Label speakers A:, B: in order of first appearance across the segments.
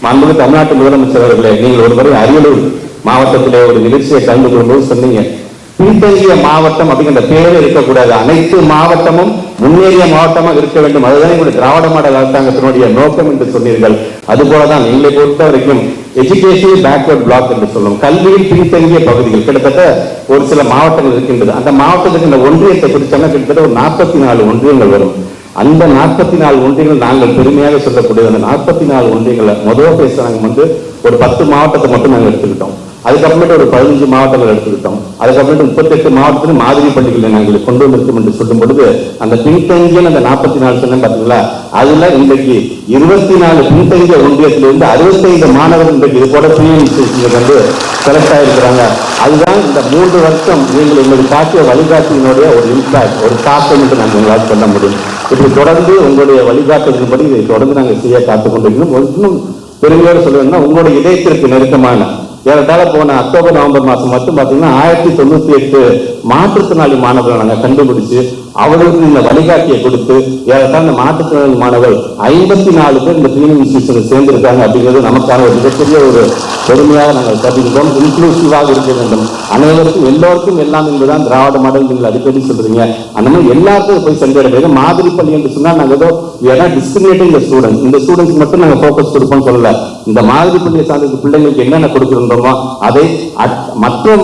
A: மாண்புமிகு தமிழ்நாட்டு முதலமைச்சர் அவர்களே, நீங்கள் ஒருவரை அரியலூர் மாவட்டத்திலே ஒரு நிகழ்ச்சியை கலந்து கொள்ளும்போது சொன்னீங்க, பின்தங்கிய மாவட்டம் அப்படிங்கிற பேரே இருக்கக்கூடாது, அனைத்து மாவட்டமும் முன்னேறிய மாவட்டமாக இருக்க வேண்டும், அதுதான் எங்களுடைய திராவிட மாடல் அரசாங்கத்தினுடைய நோக்கம் என்று சொன்னீர்கள். அதுபோலதான் எங்களை பொறுத்த வரைக்கும் எஜுகேஷன் பேக்வர்ட் பிளாக் என்று சொல்லும், கல்வியில் பின்தங்கிய பகுதிகள் கிட்டத்தட்ட ஒரு சில மாவட்டங்கள் இருக்கின்றது. அந்த மாவட்டத்துக்கு இந்த ஒன்றியத்தை குறிச்சோம்னா கிட்டத்தட்ட ஒரு 44 ஒன்றியங்கள் வரும். அந்த 44 ஒன்றியங்கள் நாங்கள் பெருமையாக சொல்லக்கூடிய அந்த 44 ஒன்றியங்களை முதல் பேசுறாங்க ஒரு 10 மாவட்டத்தை மட்டும் நாங்கள் எடுத்துக்கிட்டோம். அதுக்கப்புறமேட்டு ஒரு 15 மாவட்டங்கள் எடுத்துக்கிட்டோம். அதுக்கப்புறமேட்டு 38 மாவட்டத்தில் மாதிரி பள்ளிகளை நாங்கள் கொண்டு வந்திருக்கோம் என்று சொல்லும் பொழுது அந்த பின்தங்கிய அந்த 44 சொன்ன பார்த்தீங்களா, அதுல இன்றைக்கு 24 பின்தங்கிய ஒன்றியத்திலிருந்து 65 மாணவர்கள் இன்றைக்கு இது கூட வந்து செலக்ட் ஆகிருக்கிறாங்க. அதுதான் இந்த 3 வருஷம் நீங்கள் எங்களுக்கு காட்டிய வழிகாட்டியினுடைய ஒரு இம்பாக்ட், ஒரு தாக்கம் என்று நாங்கள் எங்களால் சொல்ல முடியும். இப்படி தொடர்ந்து உங்களுடைய வழிகாட்டுதலின்படி இதை தொடர்ந்து நாங்கள் செய்ய காத்துக் கொண்டிருக்கிறோம். இன்னும் பெருமையோடு சொல்லுவேன்னா, உங்களுடைய இதயத்திற்கு நெருக்கமான ஏறத்தாழ போன அக்டோபர் நவம்பர் மாசம் மட்டும் பார்த்தீங்கன்னா 1098 மாற்றுத்திறனாளி மாணவர்களை நாங்கள் கண்டுபிடிச்சு அவர்களுக்கு இந்த வழிகாட்டியை கொடுத்து ஏறத்தாழ இந்த மாற்றுத்திறனாளி மாணவர்கள் 54 பேர் இந்த ட்ரைனிங் இன்ஸ்டிடியூஷனில் சேர்ந்திருக்காங்க. அப்படிங்கிறது நமக்கான ஒரு மிகப்பெரிய ஒரு பெருமையாக நாங்கள் கருதுகிறோம். இன்க்ளூசிவாக இருக்க வேண்டும், அனைவருக்கும் எல்லோருக்கும் எல்லாம் என்பதுதான் திராவிட மாடல் நீங்கள் அடிக்கடி சொல்றீங்க. அந்த மாதிரி எல்லாருக்கும் போய் சென்றடைய மாதிரி பள்ளி என்று சொன்னால் நாங்கள் ஏதோ டிஸ்கிரிமினேட்டிங் இந்த ஸ்டூடெண்ட்ஸ், இந்த ஸ்டூடெண்ட்ஸ் மட்டும் நாங்கள் ஃபோக்கஸ் கொடுப்போம் சொல்லல. இந்த மாதிரி பள்ளியை சார்ந்த பிள்ளைங்களுக்கு என்னென்ன கொடுக்கின்றோமோ அதை மற்ற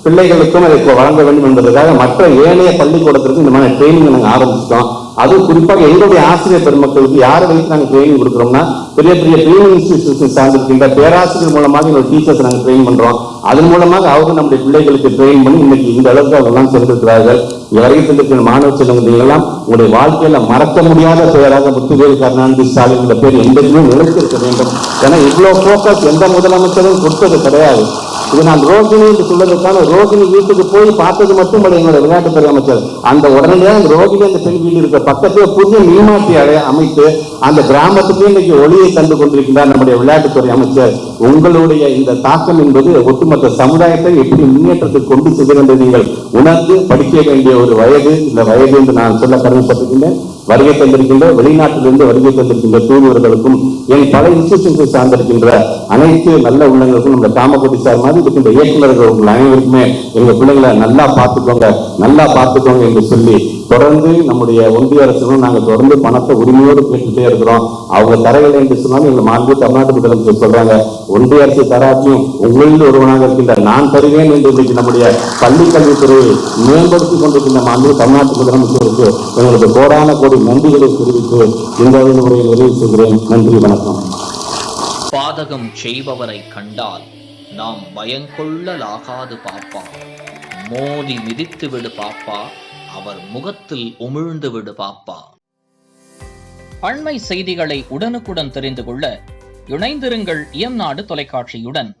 A: பிள்ளைகளுக்கும் அதை வழங்க வேண்டும் என்பதற்காக மற்ற ஏனைய பள்ளிக்கூடத்திற்கு இந்த மாதிரி ட்ரைனிங் நாங்கள் ஆரம்பிச்சிட்டோம். அது குறிப்பாக எங்களுடைய ஆசிரியர் பெருமக்களுக்கு யாரை வைத்து நாங்கள் ட்ரைனிங் கொடுக்குறோம்னா, பெரிய பெரிய ட்ரைனிங் இன்ஸ்டிடியூஷன் சார்ந்திருக்கின்ற பேராசிரியர் மூலமாக எங்களோட டீச்சர்ஸ் நாங்கள் ட்ரெயின் பண்றோம். அதன் மூலமாக அவங்க நம்முடைய பிள்ளைகளுக்கு ட்ரெயின் பண்ணி இன்னைக்கு இந்த அளவுக்கு அவங்கெல்லாம் சென்றிருக்கிறார்கள். வரைக்கும் சென்றிருக்கிற மாணவ செல்வங்கள் எல்லாம் உங்களுடைய வாழ்க்கையில மறக்க முடியாத பெயராக முத்துவேல் கருணாநிதி ஸ்டாலின் இந்த பேர் எந்தக்குமே நிலைத்திருக்க வேண்டும். ஏன்னா இவ்வளவு போக்கஸ் எந்த முதலமைச்சரும் கொடுத்தது கிடையாது. இது நான் ரோகிணி என்று சொல்வதற்கான ரோகிணி வீட்டுக்கு போய் பார்த்தது மட்டும் எங்களுடைய விளையாட்டுத்துறை அமைச்சர் அந்த உடனடியாக அந்த ரோகிணி அந்த பெண் வீடு இருக்கிற பக்கத்தில் புதிய மீமாட்டி அமைத்து அந்த கிராமத்துக்கு இன்னைக்கு ஒளியை தந்து கொண்டிருக்கின்றார் நம்முடைய விளையாட்டுத்துறை அமைச்சர். உங்களுடைய இந்த தாக்கம் என்பது ஒட்டுமொத்த சமுதாயத்தை எப்படி முன்னேற்றத்துக்கு கொண்டு செல்கிறது என்று நீங்கள் உணர்ந்து படிக்க வேண்டிய ஒரு வயது இந்த வயது என்று நான் சொல்ல கடமைப்பட்டிருக்கின்றேன். வருகை தந்திருக்கின்ற வெளிநாட்டிலிருந்து வருகை தந்திருக்கின்ற தூதுவர்களுக்கும் என் பல இன்ஸ்டிடியூஷன்ஸை சார்ந்திருக்கின்ற அனைத்து நல்ல உள்ளங்களுக்கும் இந்த காமகோடி சார் மாதிரி இருக்கின்ற இயக்குநர்கள் உங்கள் அனைவருக்குமே எங்க பிள்ளைங்களை நல்லா பார்த்துக்கோங்க என்று சொல்லி தொடர்ந்து நம்முடைய ஒன்றிய அரசும் நாங்கள் தொடர்ந்து பணத்தை உரிமையோடு கேட்டுட்டே இருக்கிறோம். அவங்க தரவில்லை என்று சொன்னாலும் எங்கள் மாண்பு தமிழ்நாட்டு முதலமைச்சர் சொல்றாங்க, ஒன்றிய அரசு தராட்டியும் உங்களில் ஒருவனாக இருக்கின்ற நான் தருவேன் என்று இன்றைக்கு நம்முடைய பள்ளி கல்வித்துறையை மேம்படுத்திக் கொண்டிருக்கின்ற மாண்பு தமிழ்நாட்டு முதலமைச்சருக்கு எங்களுக்கு கோடான கோடி நன்றிகளை தெரிவித்து இந்த முறையை நிறைவு செய்கிறேன். நன்றி, வணக்கம்.
B: பாதகம் செய்பவரை கண்டால் நாம் பயங்கொள்ளலாகாது பாப்பா, மோதி மிதித்து விடு பாப்பா, அவர் முகத்தில் உமிழ்ந்து விடு பாப்பா. அண்மை செய்திகளை உடனுக்குடன் தெரிந்து கொள்ள இணைந்திருங்கள் இயம்நாடு தொலைக்காட்சியுடன்.